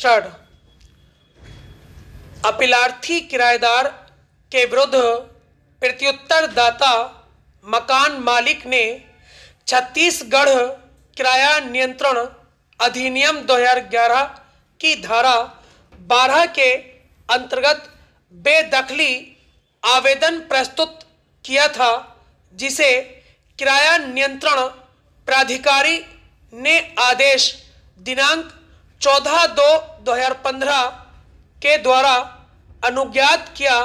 Registered. अपीलार्थी किराएदार के विरुद्ध प्रत्युत्तर दाता मकान मालिक ने छत्तीसगढ़ किराया नियंत्रण अधिनियम 2011 की धारा 12 के अंतर्गत बेदखली आवेदन प्रस्तुत किया था, जिसे किराया नियंत्रण प्राधिकारी ने आदेश दिनांक 14/2/2015 के द्वारा अनुज्ञात किया।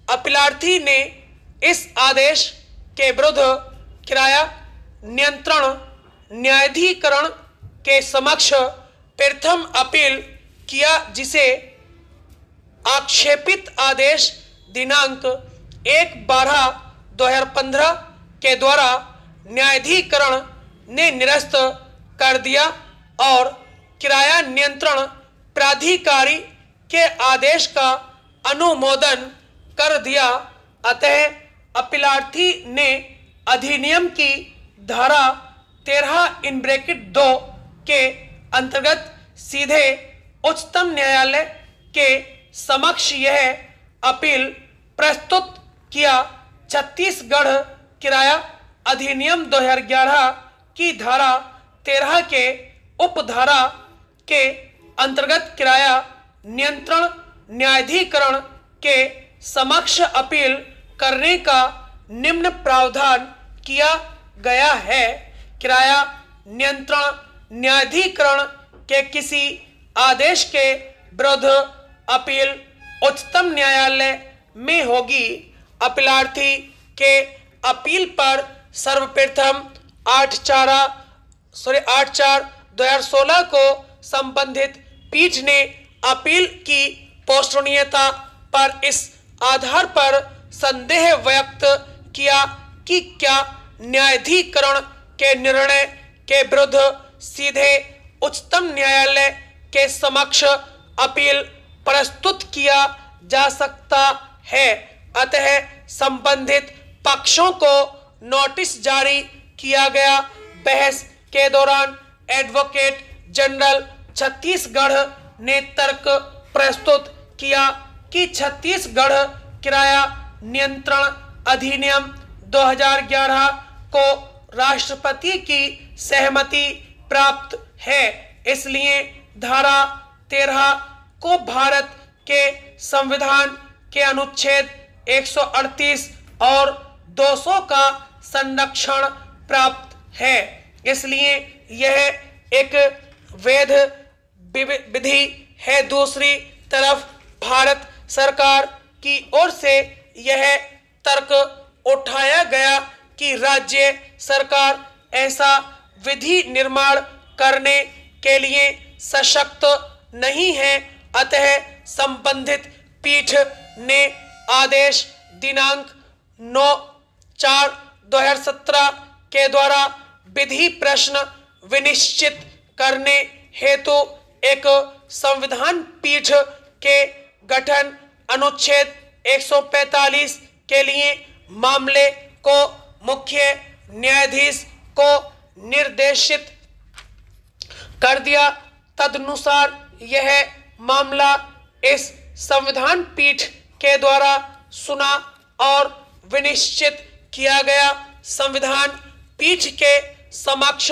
अपीलार्थी ने इस आदेश के विरुद्ध किराया नियंत्रण न्यायाधिकरण के समक्ष प्रथम अपील किया, जिसे आक्षेपित आदेश दिनांक 1/12/2015 के द्वारा न्यायाधिकरण ने निरस्त कर दिया और किराया नियंत्रण प्राधिकारी के आदेश का अनुमोदन कर दिया। अतः अपीलार्थी ने अधिनियम की धारा 13(2) के अंतर्गत सीधे उच्चतम न्यायालय के समक्ष यह अपील प्रस्तुत किया। छत्तीसगढ़ किराया अधिनियम 2011 की धारा 13 के उपधारा के अंतर्गत किराया नियंत्रण न्यायाधिकरण के समक्ष अपील करने का निम्न प्रावधान किया गया है। किराया नियंत्रण न्यायाधिकरण के किसी आदेश के विरुद्ध अपील उच्चतम न्यायालय में होगी। अपीलार्थी के अपील पर सर्वप्रथम 8/4/2016 को संबंधित पीठ ने अपील की पोष्टनीयता पर इस आधार पर संदेह व्यक्त किया कि क्या न्यायाधिकरण के निर्णय के विरुद्ध सीधे उच्चतम न्यायालय के समक्ष अपील प्रस्तुत किया जा सकता है। अतः संबंधित पक्षों को नोटिस जारी किया गया। बहस के दौरान एडवोकेट जनरल छत्तीसगढ़ ने तर्क प्रस्तुत किया कि छत्तीसगढ़ किराया नियंत्रण अधिनियम 2011 को राष्ट्रपति की सहमति प्राप्त है, इसलिए धारा 13 को भारत के संविधान के अनुच्छेद 138 और 200 का संरक्षण प्राप्त है। इसलिए यह एक वैध विधि है। दूसरी तरफ भारत सरकार की ओर से यह तर्क उठाया गया कि राज्य सरकार ऐसा विधि निर्माण करने के लिए सशक्त नहीं है। अतः संबंधित पीठ ने आदेश दिनांक 9/4/2017 के द्वारा विधि प्रश्न विनिश्चित करने हेतु एक संविधान पीठ के गठन अनुच्छेद 145 के लिए मामले को मुख्य न्यायाधीश को निर्देशित कर दिया। तदनुसार यह मामला इस संविधान पीठ के द्वारा सुना और विनिश्चित किया गया। संविधान पीठ के समक्ष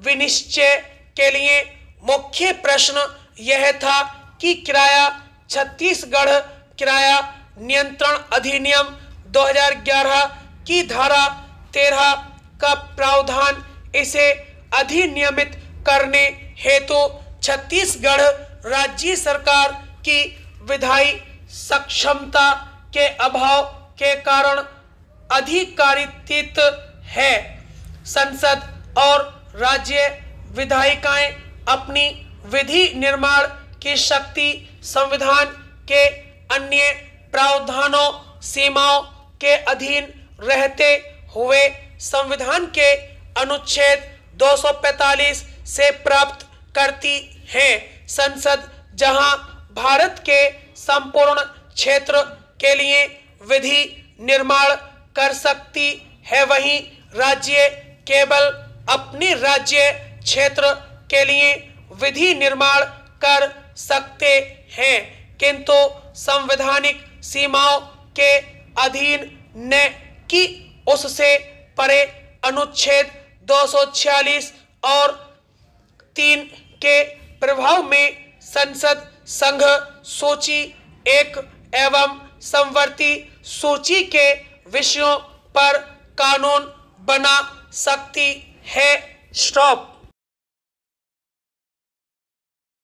विनिश्चय के लिए मुख्य प्रश्न यह था कि किराया छत्तीसगढ़ किराया नियंत्रण अधिनियम 2011 की धारा 13 का प्रावधान इसे अधिनियमित करने हेतु छत्तीसगढ़ राज्य सरकार की विधायी सक्षमता के अभाव के कारण अधिकारित है। संसद और राज्य विधायिकाएं अपनी विधि निर्माण की शक्ति संविधान के अन्य प्रावधानों सीमाओं के अधीन रहते हुए संविधान के अनुच्छेद 245 से प्राप्त करती है। संसद जहां भारत के संपूर्ण क्षेत्र के लिए विधि निर्माण कर सकती है, वहीं राज्य केवल अपने राज्य क्षेत्र के लिए विधि निर्माण कर सकते हैं, किंतु संवैधानिक सीमाओं के अधीन न कि उससे परे। अनुच्छेद 246 और 3 के प्रभाव में संसद संघ सूची 1 एवं समवर्ती सूची के विषयों पर कानून बना सकती है। स्टॉप।